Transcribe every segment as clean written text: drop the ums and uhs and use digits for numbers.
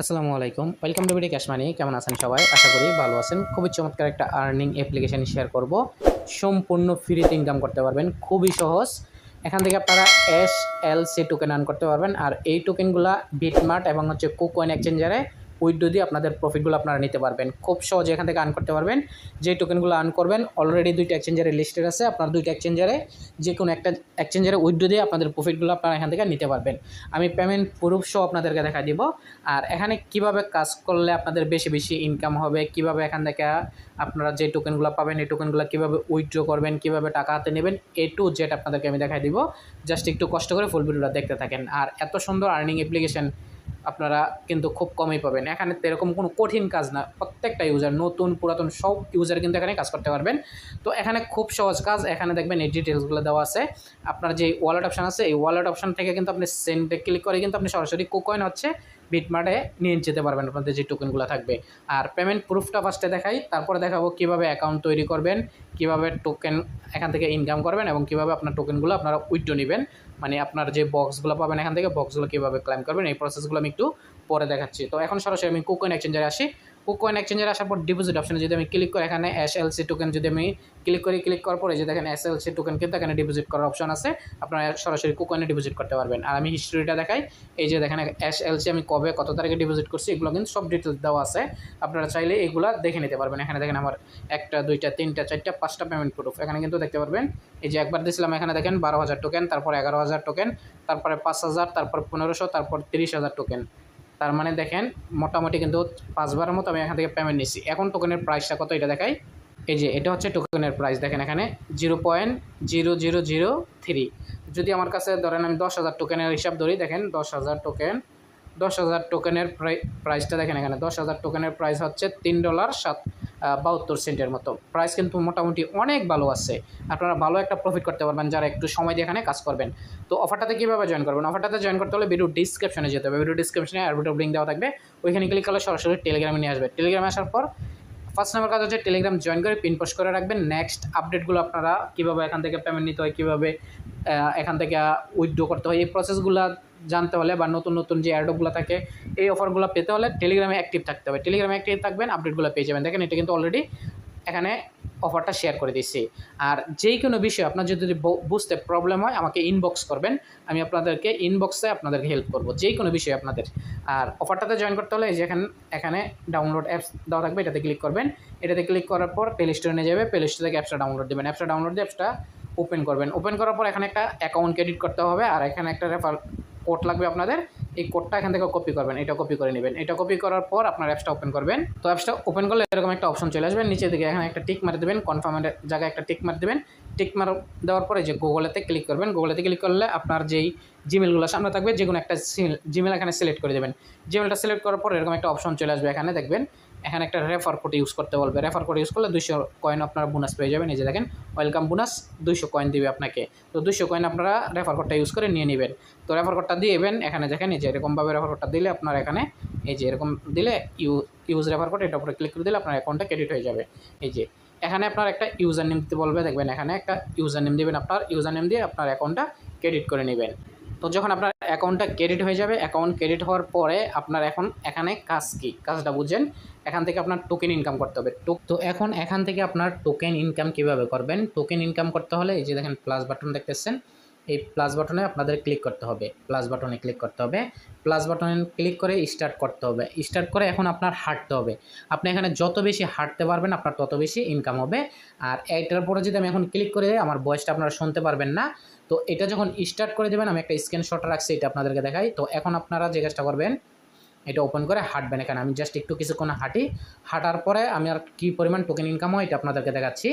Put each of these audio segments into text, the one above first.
আসসালামু আলাইকুম, welcome to BD cash মানি। কেমন আছেন সবাই? আশা করি ভালো আছেন। খুবই চমৎকার একটা আর্নিং অ্যাপ্লিকেশন শেয়ার করব। সম্পূর্ণ ফ্রিতে ইনকাম করতে পারবেন, খুবই সহজ। এখান থেকে আপনারা এসএলসি টোকেন আর্ন করতে পারবেন। আর এই টোকেনগুলা বিটমার্ট এবং কুকয়েন এক্সচেঞ্জারে উইথড্র দিয়ে আপনাদের প্রফিটগুলো আপনারা নিতে পারবেন। খুব সহজে এখান থেকে আর্ন করতে পারবেন। যে টোকেনগুলো আর্ন করবেন অলরেডি দুইটা এক্সচেঞ্জারে লিস্টেড আছে। আপনার দুইটা এক্সচেঞ্জারে যে কোনো একটা এক্সচেঞ্জারে উইথড্র দিয়ে আপনাদের প্রফিটগুলো আপনারা এখান থেকে নিতে পারবেন। আমি পেমেন্ট প্রুফ সহ আপনাদেরকে দেখা দিব। আর এখানে কিভাবে কাজ করলে আপনাদের বেশি বেশি ইনকাম হবে, কিভাবে এখান থেকে আপনারা যে টোকেনগুলো পাবেন এই টোকেনগুলো কীভাবে উইথড্র করবেন, কিভাবে টাকা হাতে নেবেন, টু জেড আপনাদেরকে আমি দেখাই দিব। জাস্ট একটু কষ্ট করে ফুল ভিডিওটা দেখতে থাকেন। আর এত সুন্দর আর্নিং অ্যাপ্লিকেশন আপনারা কিন্তু খুব কমই পাবেন। এখানে তো এরকম কোনো কঠিন কাজ না, প্রত্যেকটা ইউজার নতুন পুরাতন সব ইউজার কিন্তু এখানে কাজ করতে পারবেন। তো এখানে খুব সহজ কাজ। এখানে দেখবেন এই ডিটেলসগুলো দেওয়া আছে। আপনার যে ওয়ালেট অপশান আছে এই ওয়ালেট অপশান থেকে কিন্তু আপনি সেন্ডে ক্লিক করে কিন্তু আপনি সরাসরি কুকয়েন হচ্ছে বিটমার্টে নিয়ে যেতে পারবেন আপনাদের যে টোকেনগুলো থাকবে। আর পেমেন্ট প্রুফটা ফার্স্টে দেখাই, তারপরে দেখাবো কীভাবে অ্যাকাউন্ট তৈরি করবেন, কীভাবে টোকেন এখান থেকে ইনকাম করবেন এবং কীভাবে আপনার টোকেনগুলো আপনারা উইথড্র নেবেন। মানে আপনার যে বক্সগুলো পাবেন এখান থেকে বক্সগুলো কীভাবে ক্লাইম করবেন এই প্রসেসগুলো আমি একটু পরে দেখাচ্ছি। তো এখন সরাসরি আমি কুকয়েন এক্সচেঞ্জারে আসি। কুকয়েন এক্সচেঞ্জারে আসার পর ডিপোজিট অপশনে যদি আমি ক্লিক করি, এখানে এসএলসি টোকেন যদি আমি ক্লিক করার পরে যে দেখেন এসএলসি টোকেন কিন্তু এখানে ডিপোজিট করার অপশন আছে। আপনারা সরাসরি কুকয়েনে ডিপোজিট করতে পারবেন। আর আমি হিস্ট্রিটা দেখাই। এই যে দেখেন এসএলসি আমি কবে কত তারিখে ডিপোজিট করছি এগুলো কিন্তু সব ডিটেলস দেওয়া আছে। আপনারা চাইলে এগুলো দেখে নিতে পারবেন। এখানে দেখেন আমার 1টা 2টা 3টা 4টা 5টা পেমেন্ট প্রুফ এখানে কিন্তু দেখতে পারবেন। এই যে একবার দিয়েছিলাম এখানে দেখেন 12,000 টোকেন, তারপর 11,000 টোকেন, তারপরে 5,000, তারপর 1500, তারপর 30,000 টোকেন। তার মানে দেখেন মোটামুটি কিন্তু 5বারের মতো আমি এখান থেকে পেমেন্ট নিচ্ছি। এখন টোকেনের প্রাইসটা কত এটা দেখাই। এই যে এটা হচ্ছে টোকেনের প্রাইস, দেখেন এখানে 0.0003। যদি আমার কাছে ধরেন আমি 10,000 টোকেনের হিসাব ধরি, দেখেন 10,000 টোকেনের প্রাইসটা দেখেন এখানে 10,000 টোকেনের প্রাইস হচ্ছে $3.72 মতো। প্রাইস কিন্তু মোটামুটি অনেক ভালো আছে। আপনারা ভালো একটা প্রফিট করতে পারবেন যারা একটু সময় দিয়ে এখানে কাজ করবেন। তো অফারটাতে কীভাবে জয়েন করবেন? অফারটাতে জয়েন করতে হলে ভিডিও ডিসক্রিপশনে যেতে হবে। ভিডিও ডিসক্রিপশনে অ্যাডভোটের লিঙ্ক দেওয়া থাকবে, ওইখানে ক্লিক করলে সরাসরি টেলিগ্রামে নিয়ে আসবে। টেলিগ্রামে আসার পর ফার্স্ট নাম্বার কাজ হচ্ছে টেলিগ্রাম জয়েন করে পিন পোস্ট করে রাখবেন। নেক্সট আপডেটগুলো আপনারা কীভাবে এখান থেকে পেমেন্ট নিতে হয়, কীভাবে এখান থেকে উইথড্র করতে হয় এই প্রসেসগুলো জানতে হলে বা নতুন নতুন যে অ্যাডগুলো থাকে এই অফারগুলো পেতে হলে টেলিগ্রামে অ্যাক্টিভ থাকতে হবে। টেলিগ্রামে অ্যাক্টিভ থাকবেন, আপডেটগুলো পেয়ে যাবেন। দেখেন এটা কিন্তু অলরেডি এখানে অফারটা শেয়ার করে দিচ্ছি। আর যেই কোনো বিষয় আপনার যদি বুঝতে প্রবলেম হয় আমাকে ইনবক্স করবেন, আমি আপনাদেরকে ইনবক্সে আপনাদেরকে হেল্প করব যেই কোনো বিষয় আপনাদের। আর অফারটাতে জয়েন করতে হলে এই যে এখানে ডাউনলোড অ্যাপস দেওয়া থাকবে, এটাতে ক্লিক করবেন। এটাতে ক্লিক করার পর প্লে স্টোরে নিয়ে যাবে, প্লে স্টোর থেকে অ্যাপসটা ডাউনলোড দেবেন। অ্যাপসটা ডাউনলোড দিয়ে অ্যাপসটা ওপেন করবেন। ওপেন করার পর এখানে একটা অ্যাকাউন্ট ক্রেডিট করতে হবে আর এখানে একটা রেফার কোড লাগবে আপনাদের। এই কোডটা এখান থেকে কপি করবেন, এটা কপি করে নেবেন। এটা কপি করার পর আপনার অ্যাপসটা ওপেন করবেন। তো অ্যাপসটা ওপেন করলে এরকম একটা অপশন চলে আসবে, নিচে দিকে এখানে একটা টিক মারে দেবেন, কনফার্মের জায়গায় একটা টিক মারে দেবেন। টিক মার দেওয়ার পরে যে গুগলেতে ক্লিক করবেন, গুগলেতে ক্লিক করলে আপনার যেই জিমেলগুলো সামনে থাকবে যে কোনো একটা জিমেল এখানে সিলেক্ট করে দেবেন। জিমেলটা সিলেক্ট করার পর এরকম একটা অপশন চলে আসবে, এখানে দেখবেন এখানে একটা রেফার কোড ইউজ করতে বলবে। রেফার কোড ইউজ করলে 200 কয়েন আপনারা বোনাস পেয়ে যাবেন। এই যে দেখেন ওয়েলকাম বোনাস 200 কয়েন দিবে আপনাকে। তো 200 কয়েন আপনারা রেফার কোডটা ইউজ করে নিয়ে নেবেন। তো রেফার কোডটা দিয়েবেন, এখানে দেখেন এই যে এরকমভাবে রেফার কোডটা দিলে আপনার এখানে এই যে এরকম দিলে ইউজ রেফার কোড, এটার উপরে ক্লিক করে দিলে আপনার অ্যাকাউন্টটা ক্রেডিট হয়ে যাবে। এই যে এখানে আপনার একটা ইউজার নেম দিতে বলবে, দেখবেন এখানে একটা ইউজার নেম দেবেন। আপনার ইউজার নেম দিয়ে আপনার অ্যাকাউন্টটা ক্রেডিট করে নেবেন। তো যখন আপনার অ্যাকাউন্টটা ক্রেডিট হয়ে যাবে, অ্যাকাউন্ট ক্রেডিট হওয়ার পরে আপনার এখন এখানে কাজ কী, কাজটা বুঝেন। এখান থেকে আপনার টোকেন ইনকাম করতে হবে। তো এখন এখান থেকে আপনার টোকেন ইনকাম কীভাবে করবেন? টোকেন ইনকাম করতে হলে এই যে দেখেন প্লাস বাটন দেখতেছেন, এই প্লাস বাটনে আপনাদের ক্লিক করতে হবে। প্লাস বাটনে ক্লিক করতে হবে, প্লাস বাটনে ক্লিক করে স্টার্ট করতে হবে। স্টার্ট করে এখন আপনার হাঁটতে হবে। আপনি এখানে যত বেশি হাঁটতে পারবেন আপনার তত বেশি ইনকাম হবে। আর এইটার পরে যদি আমি এখন ক্লিক করে দিই আমার ভয়েসটা আপনারা শুনতে পারবেন না। তো এটা যখন স্টার্ট করে দেবেন, আমি একটা স্ক্রিনশট রাখছি, এটা আপনাদেরকে দেখাই। তো এখন আপনারা যে কাজটা করবেন এটা ওপেন করে হাঁটবেন। এখানে আমি জাস্ট একটু কিছুক্ষণ হাঁটি, হাঁটার পরে আমি আর কী পরিমাণ টোকেন ইনকাম হয় এটা আপনাদেরকে দেখাচ্ছি।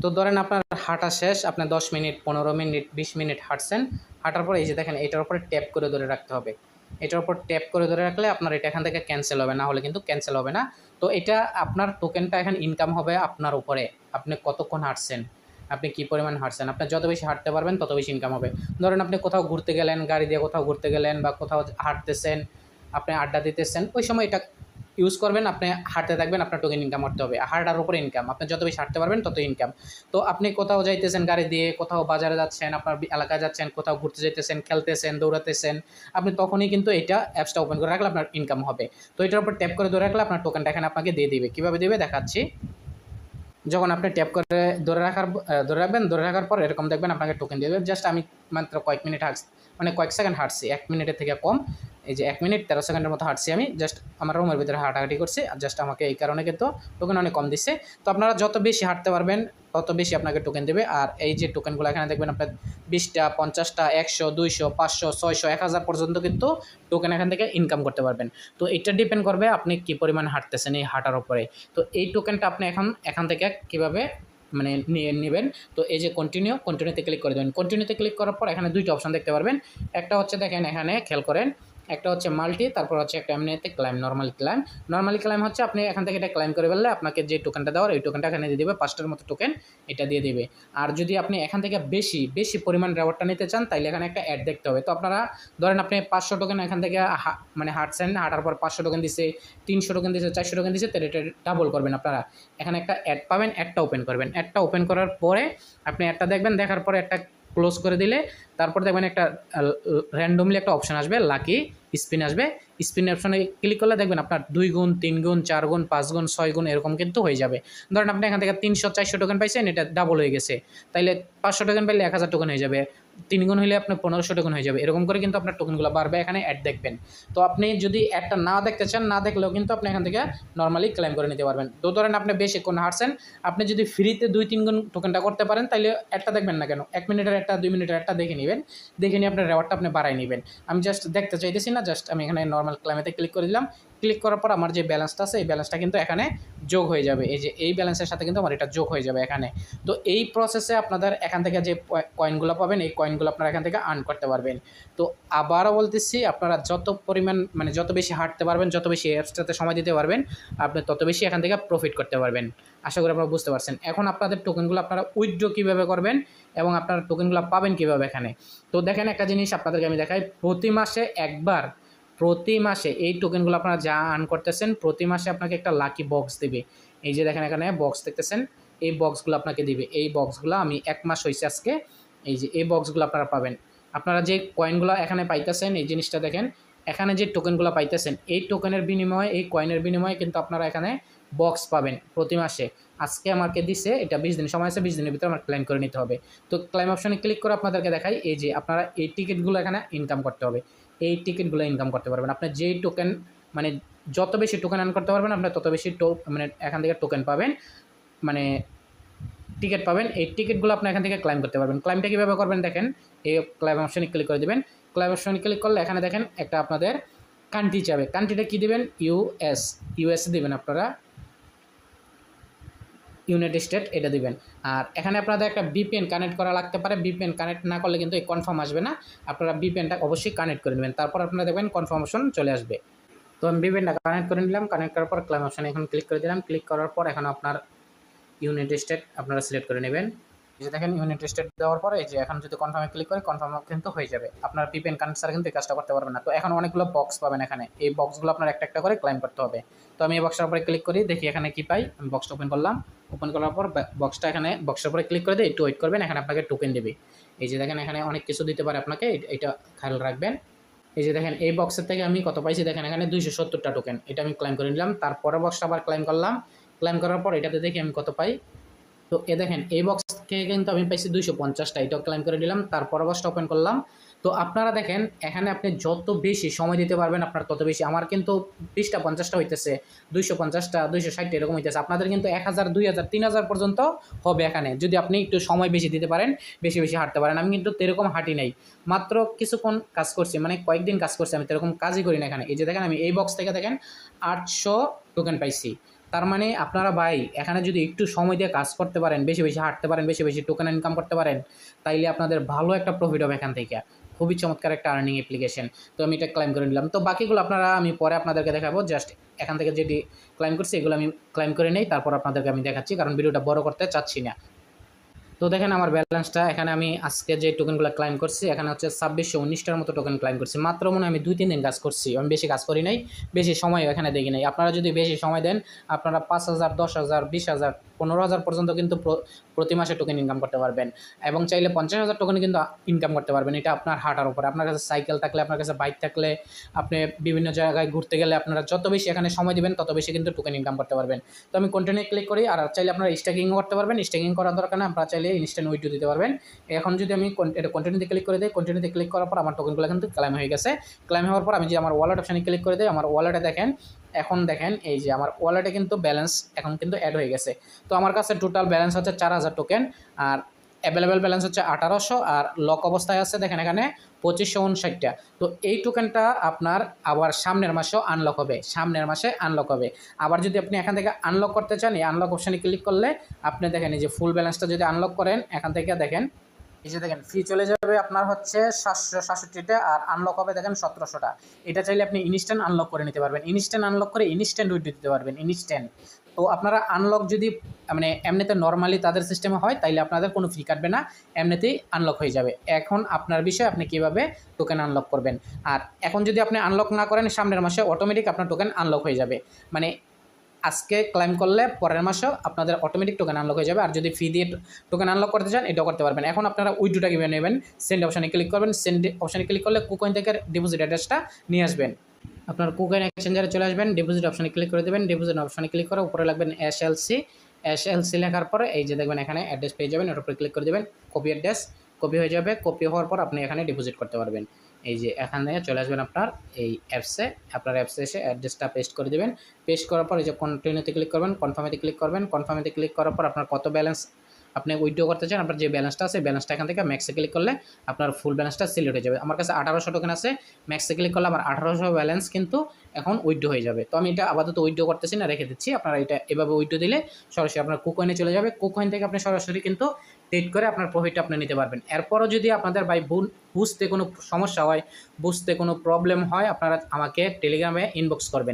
তো ধরেন আপনার হাঁটা শেষ, আপনি 10 মিনিট 15 মিনিট 20 মিনিট হাঁটছেন। হাঁটার পরে এই যে দেখেন এটার উপরে ট্যাপ করে ধরে রাখতে হবে। এটার উপর ট্যাপ করে ধরে রাখলে আপনার এটা এখান থেকে ক্যান্সেল হবে, না হলে কিন্তু ক্যান্সেল হবে না। তো এটা আপনার টোকেনটা এখন ইনকাম হবে আপনার উপরে, আপনি কতক্ষণ হাঁটছেন, আপনি কী পরিমাণ হাঁটছেন। আপনি যত বেশি হাঁটতে পারবেন তত বেশি ইনকাম হবে। ধরেন আপনি কোথাও ঘুরতে গেলেন, গাড়ি দিয়ে কোথাও ঘুরতে গেলেন বা কোথাও হাঁটতেছেন, আপনি আড্ডা দিতেছেন, ওই সময় এটা ইউজ করবেন, আপনি হাঁটতে থাকবেন, আপনার টোকেন ইনকাম করতে হবে। হাঁটার উপরে ইনকাম, আপনি যত বেশি হাঁটতে পারবেন তত ইনকাম। তো আপনি কোথাও যাইতেছেন গাড়ি দিয়ে, কোথাও বাজারে যাচ্ছেন, আপনার এলাকায় যাচ্ছেন, কোথাও ঘুরতে যাইতেছেন, খেলতেছেন, দৌড়াতেছেন, আপনি তখনই কিন্তু এটা অ্যাপসটা ওপেন করে রাখলে আপনার ইনকাম হবে। তো এটার উপর ট্যাপ করে ধরে রাখলে আপনার টোকেনটা এখানে আপনাকে দিয়ে দিবে। কীভাবে দেবে দেখাচ্ছি। যখন আপনি ট্যাপ করে ধরে রাখবেন, ধরে রাখার পর এরকম দেখবেন আপনাকে টোকেন দিয়ে দেবে। জাস্ট আমি মাত্র কয়েক মিনিট মানে কয়েক সেকেন্ড হাঁটছি, 1 মিনিটের থেকে কম। এই যে 1 মিনিট 13 সেকেন্ডের মতো হাঁটছি আমি, জাস্ট আমার রুমের ভিতরে হাঁটাহাঁটি করছি, আর জাস্ট আমাকে এই কারণে কিন্তু টোকেন অনেক কম দিচ্ছে। তো আপনারা যত বেশি হাঁটতে পারবেন তত বেশি আপনাকে টোকেন দেবে। আর এই যে টোকেনগুলো এখানে দেখবেন আপনার 20টা, 50টা, 100, 200, 500, 600, 1000 পর্যন্ত কিন্তু টোকেন এখান থেকে ইনকাম করতে পারবেন। তো এটা ডিপেন্ড করবে আপনি কী পরিমাণ হাঁটতেছেন এই হাঁটার উপরে। তো এই টোকেনটা আপনি এখান থেকে কীভাবে মানে নিয়ে নেবেন। তো এই যে কন্টিনিউতে ক্লিক করে দেবেন। কন্টিনিউতে ক্লিক করার পর এখানে 2টা অপশন দেখতে পারবেন। একটা হচ্ছে দেখেন এখানে খেয়াল করেন, একটা হচ্ছে মাল্টি, তারপর হচ্ছে একটা এমনিতে ক্লাইম, নর্মালি ক্লাইম হচ্ছে আপনি এখান থেকে এটা ক্লাইম করে ফেললে আপনাকে যে টোকেনটা দেওয়ার ওই টোকেনটা এখানে দিয়ে দেবে, 5টার মতো টোকেন এটা দিয়ে দেবে। আর যদি আপনি এখান থেকে বেশি পরিমাণ রেওয়ার্ডটা নিতে চান তাইলে এখানে একটা অ্যাড দেখতে হবে। তো আপনারা ধরেন আপনি 500 টোকেন এখান থেকে মানে হাঁটছেন, হাঁটার পর 500 টোকেন দিছে, 300 টোকেন দিছে, 400 টোকেন দিছে, তাহলে এটা ডাবল করবেন আপনারা। এখানে একটা অ্যাড পাবেন, অ্যাডটা ওপেন করবেন। অ্যাডটা ওপেন করার পরে আপনি অ্যাডটা দেখবেন, দেখার পরে একটা ক্লোজ করে দিলে তারপর দেখবেন একটা র্যান্ডমলি একটা অপশন আসবে, লাকি স্পিন আসবে। স্পিন অপশনে ক্লিক করলে দেখবেন আপনার 2 গুণ, 3 গুণ, 4 গুণ, 5 গুণ, 6 গুণ এরকম কিন্তু হয়ে যাবে। ধরেন আপনি এখান থেকে 300-400 টোকেন পাইছেন, এটা ডাবল হয়ে গেছে, তাইলে 500 টোকেন পাইলে 1000 টোকেন হয়ে যাবে, 3 গুণ হলে আপনার 1500 টোকেন হয়ে যাবে। এরকম করে কিন্তু আপনার টোকেনগুলো বাড়বে। এখানে অ্যাড দেখবেন। তো আপনি যদি অ্যাডটা না দেখতে চান, না দেখলেও কিন্তু আপনি এখান থেকে নর্মালি ক্লেম করে নিতে পারবেন। তো ধরেন আপনি বেশিক্ষণ হাঁটছেন, আপনি যদি ফ্রিতে 2-3 গুণ টোকেনটা করতে পারেন তাইলে অ্যাডটা দেখবেন না কেন, 1 মিনিটের একটা 2 মিনিটের একটা দেখে নেবেন, দেখে নিয়ে আপনার রেওয়ার্ডটা আপনি বাড়াই নেবেন। আমি জাস্ট দেখতে চাইতেছি না, জাস্ট আমি এখানে নর্মাল ক্লেমেতে ক্লিক করে দিলাম। ক্লিক করার পর আমার যে ব্যালেন্সটা আছে এই ব্যালেন্সটা কিন্তু এখানে যোগ হয়ে যাবে। এই যে এই ব্যালেন্সের সাথে কিন্তু আমার এটা যোগ হয়ে যাবে এখানে। তো এই প্রসেসে আপনাদের এখান থেকে যে কয়েনগুলো পাবেন এই কয়েনগুলো আপনারা এখান থেকে আর্ন করতে পারবেন। তো আবারও বলতেছি, আপনারা যত পরিমাণ মানে যত বেশি হাঁটতে পারবেন, যত বেশি অ্যাপসটাতে সময় দিতে পারবেন, আপনি তত বেশি এখান থেকে প্রফিট করতে পারবেন। আশা করি আপনারা বুঝতে পারছেন। এখন আপনাদের টোকেনগুলো আপনারা উইথড্র কীভাবে করবেন এবং আপনারা টোকেনগুলো পাবেন কীভাবে এখানে। তো দেখেন একটা জিনিস আপনাদেরকে আমি দেখাই, প্রতি মাসে এই টোকেনগুলো আপনারা যা আর্ন করতেছেন প্রতি মাসে আপনাকে একটা লাকি বক্স দেবে। এই যে দেখেন এখানে বক্স দেখতেছেন, এই বক্সগুলো আপনাকে দিবে। এই বক্সগুলো আমি 1 মাস হয়েছে আজকে, এই যে এই বক্সগুলো আপনারা পাবেন। আপনারা যে কয়েনগুলো এখানে পাইতেছেন এই জিনিসটা দেখেন, এখানে যে টোকেনগুলো পাইতেছেন এই টোকেনের বিনিময়ে, এই কয়েনের বিনিময়ে কিন্তু আপনারা এখানে বক্স পাবেন প্রতি মাসে। আজকে আমাকে দিছে, এটা 20 দিন সময় আছে, 20 দিনের ভিতরে আমার ক্লেম করে নিতে হবে। তো ক্লেম অপশনে ক্লিক করে আপনাদেরকে দেখাই, এই যে আপনারা এই টিকিটগুলো এখানে ইনকাম করতে হবে। এই টিকিটগুলো ইনকাম করতে পারবেন। আপনার যেই টোকেন মানে যত বেশি টোকেন আর্ন করতে পারবেন আপনার তত বেশি মানে এখান থেকে টোকেন পাবেন, মানে টিকিট পাবেন। এই টিকিটগুলো আপনি এখান থেকে ক্লাইম করতে পারবেন। ক্লাইমটা কীভাবে করবেন দেখেন, এই ক্লাইম অপশনে ক্লিক করে দেবেন। ক্লাইম অপশনে ক্লিক করলে এখানে দেখেন একটা আপনাদের কান্ট্রি যাবে। কান্ট্রিটা কী দেবেন, ইউএস দেবেন আপনারা, ইউনাইটেড স্টেট এটা দিবেন। আর এখানে আপনাদের একটা ভিপিএন কানেক্ট করা লাগতে পারে। ভিপিএন কানেক্ট না করলে কিন্তু এই কনফার্ম আসবে না। আপনারা ভিপিএনটা অবশ্যই কানেক্ট করে নেবেন, তারপর আপনারা দেখবেন কনফার্মেশন চলে আসবে। তো আমি ভিপিএনটা কানেক্ট করে নিলাম। কানেক্ট করার পর ক্লেম অপশনে এখন ক্লিক করে দিলাম। ক্লিক করার পর এখন আপনার ইউনাইটেড স্টেট আপনারা সিলেক্ট করে নেবেন। এই যে দেখেন ইউনাইটেড স্টেট দেওয়ার পরে এই যে এখন যদি কনফার্মে ক্লিক করি, কনফার্ম কিন্তু হয়ে যাবে। আপনার ভিপিএন কানেক্ট ছাড়া কিন্তু এই কাজটা করতে পারবেন না। তো এখন অনেকগুলো বক্স পাবেন এখানে, এই বক্সগুলো আপনার একটা একটা করে ক্লাইম করতে হবে। তো আমি এই বক্সটার উপরে ক্লিক করি, দেখি এখানে কি পাই। আমি বক্সটা ওপেন করলাম। ওপেন করার পর বক্সটার উপরে ক্লিক করে দিয়ে একটু ওয়েট করবেন, এখানে আপনাকে টোকেন দেবে। এই যে দেখেন এখানে অনেক কিছু দিতে পারে আপনাকে, এটা খেয়াল রাখবেন। এই যে দেখেন এই বক্সের থেকে আমি কত পাইছি দেখেন, এখানে 270টা টোকেন, এটা আমি ক্লাইম করে নিলাম। তারপরে বক্সটা আবার ক্লাইম করলাম। ক্লাইম করার পর এটাতে দেখি আমি কত পাই। তো দেখেন এই বক্স থেকে কিন্তু আমি পাইছি 250টা, এটাও ক্লাইম করে দিলাম। তারপর বক্সটা ওপেন করলাম। তো আপনারা দেখেন এখানে আপনি যত বেশি সময় দিতে পারবেন আপনার তত বেশি। আমার কিন্তু 20টা 50টা হইতেছে, 250টা 260টা এরকম হইতেছে। আপনাদের কিন্তু 1000 2000 3000 পর্যন্ত হবে এখানে, যদি আপনি একটু সময় বেশি দিতে পারেন, বেশি হাঁটতে পারেন। আমি কিন্তু এরকম হাঁটি নাই, মাত্র কিছুক্ষণ কাজ করছি, মানে কয়েকদিন কাজ করছি, আমি এরকম কাজই করি না এখানে। এই যে দেখেন আমি এই বক্স থেকে দেখেন 800 টোকেন পাইছি। তার মানে আপনারা ভাই এখানে যদি একটু সময় দিয়ে কাজ করতে পারেন, বেশি হাঁটতে পারেন, বেশি টোকেন ইনকাম করতে পারেন, তাইলে আপনাদের ভালো একটা প্রফিট হবে এখান থেকে। খুবই চমৎকার একটা আর্নিং অ্যাপ্লিকেশন। তো আমি এটা ক্লাইম করে নিলাম। তো বাকিগুলো আপনারা আমি পরে আপনাদেরকে দেখাবো। জাস্ট এখান থেকে যেটি ক্লাইম করছি এগুলো আমি ক্লাইম করে নেই, তারপর আপনাদেরকে আমি দেখাচ্ছি, কারণ ভিডিওটা বড় করতে চাচ্ছি না। তো তো দেখেন আমার ব্যালেন্সটা এখানে আমি আজকে যে টোকেনগুলো ক্লাইম করছি এখানে হচ্ছে 2619টার মতো টোকেন ক্লাইম করছি। মাত্র মনে হয় আমি 2-3 দিন কাজ করছি, আমি বেশি কাজ করি নাই, বেশি সময় এখানে দেখি নাই। আপনারা যদি বেশি সময় দেন আপনারা 5,000, 10,000, 20,000, 15,000 পর্যন্ত কিন্তু প্রতি মাসে টোকেন ইনকাম করতে পারবেন, এবং চাইলে 50,000 টোকেন কিন্তু ইনকাম করতে পারবেন। এটা আপনার হাঁটার উপরে, আপনার কাছে সাইকেল থাকলে, আপনার কাছে বাইক থাকলে, আপনি বিভিন্ন জায়গায় ঘুরতে গেলে আপনারা যত বেশি এখানে সময় দিবেন তত বেশি কিন্তু টোকেন ইনকাম করতে পারবেন। তো আমি কন্টিনিউ ক্লিক করি, আর চাইলে আপনারা স্ট্যাকিংও করতে পারবেন। স্ট্যাকিং করার দরকার না, আপনারা চাইলে ইনস্ট্যান্ট উইথড্র দিতে পারবেন। এখন যদি আমি এটা কন্টিনিউতে ক্লিক করে দিই, কন্টিনিউতে ক্লিক করার পর আমার টোকেনগুলো কিন্তু ক্লাইম হয়ে গেছে। ক্লাইম হওয়ার পর আমি যে আমার ওয়ালেট অপশানে ক্লিক করে দিই, আমার ওয়ালেটে দেখেন, এখন দেখেন এই যে আমার ওয়ালেটে কিন্তু ব্যালেন্স এখন কিন্তু অ্যাড হয়ে গেছে। তো আমার কাছে টোটাল ব্যালেন্স হচ্ছে 4,000 টোকেন, আর অ্যাভেলেবেল ব্যালেন্স হচ্ছে 1800, আর লক অবস্থায় আছে দেখেন এখানে 2559টা। তো এই টোকেনটা আপনার আবার সামনের মাসেও আনলক হবে, সামনের মাসে আনলক হবে। আবার যদি আপনি এখান থেকে আনলক করতে চান, এই আনলক অপশানে ক্লিক করলে আপনি দেখেন এই যে ফুল ব্যালেন্সটা যদি আনলক করেন এখান থেকে দেখেন এই যে দেখেন ফি চলে যাবে আপনার হচ্ছে 767টা, আর আনলক হবে দেখেন 1700টা। এটা চাইলে আপনি ইনস্ট্যান্ট আনলক করে নিতে পারবেন, ইনস্ট্যান্ট আনলক করে ইনস্ট্যান্ট উইথড্র দিতে পারবেন, ইনস্ট্যান্ট। তো আপনারা আনলক যদি মানে এমনিতে নর্মালি তাদের সিস্টেমে হয় তাইলে আপনাদের কোনো ফি কাটবে না, এমনিতেই আনলক হয়ে যাবে। এখন আপনার বিষয় আপনি কীভাবে টোকেন আনলক করবেন। আর এখন যদি আপনি আনলক না করেন সামনের মাসে অটোমেটিক আপনার টোকেন আনলক হয়ে যাবে, মানে আজকে ক্লাইম করলে পরের মাসেও আপনাদের অটোমেটিক টোকেন আনলক হয়ে যাবে। আর যদি ফি দিয়ে টোকেন আনলক করতে চান এটাও করতে পারবেন। এখন আপনারা উইথড্রটা কীভাবে নেবেন, সেন্ড অপশানে ক্লিক করবেন, সেন্ড অপশানে ক্লিক করলে কুকয়েন থেকে ডিপোজিট অ্যাড্রেসটা নিয়ে আসবেন। আপনার কুকয়েন এক্সচেঞ্জারে চলে আসবেন, ডিপোজিট অপশানে ক্লিক করে দেবেন, ডিপোজিট অপশানে ক্লিক করে উপরে লাগবেন এসএলসি লেখার পরে এই যে দেখবেন এখানে অ্যাড্রেস পেয়ে যাবেন, ওর উপরে ক্লিক করে দেবেন, কপি অ্যাড্রেস, কপি হয়ে যাবে। কপি হওয়ার পর আপনি এখানে ডিপোজিট করতে পারবেন। এই যে এখানে চলে আসবেন আপনার এই অ্যাপসে, আপনার অ্যাপসে এসে অ্যাড্রেসটা পেস্ট করে দেবেন। পেস্ট করার পর এই যে কন্টিনিউতে ক্লিক করবেন, কনফার্মেতে ক্লিক করবেন, কনফার্মেতে ক্লিক করার পর আপনার কত ব্যালেন্স আপনি উইথড্র করতে চান, আপনার যে ব্যালেন্সটা আছে ব্যালেন্সটা এখান থেকে ম্যাক্সে ক্লিক করলে আপনার ফুল ব্যালেন্সটা সিলেক্ট হয়ে যাবে। আমার কাছে 1800 টোকেন আছে, ম্যাক্সে ক্লিক করলে আমার 1800 ব্যালেন্স কিন্তু এখন উইথড্র হয়ে যাবে। তো আমি এটা আপাতত উইথড্র করতেছি না, রেখে দিচ্ছি। আপনারা এটা এভাবে উইথড্র দিলে সরাসরি আপনার কুকয়েনে চলে যাবে, কুকয়েন থেকে আপনি সরাসরি কিন্তু ট্রেড করে আপনার প্রফিটটা আপনি নিতে পারবেন। এরপরও যদি আপনাদের বুঝতে কোনো সমস্যা হয়, বুঝতে কোনো প্রবলেম হয়, আপনারা আমাকে টেলিগ্রামে ইনবক্স করবেন।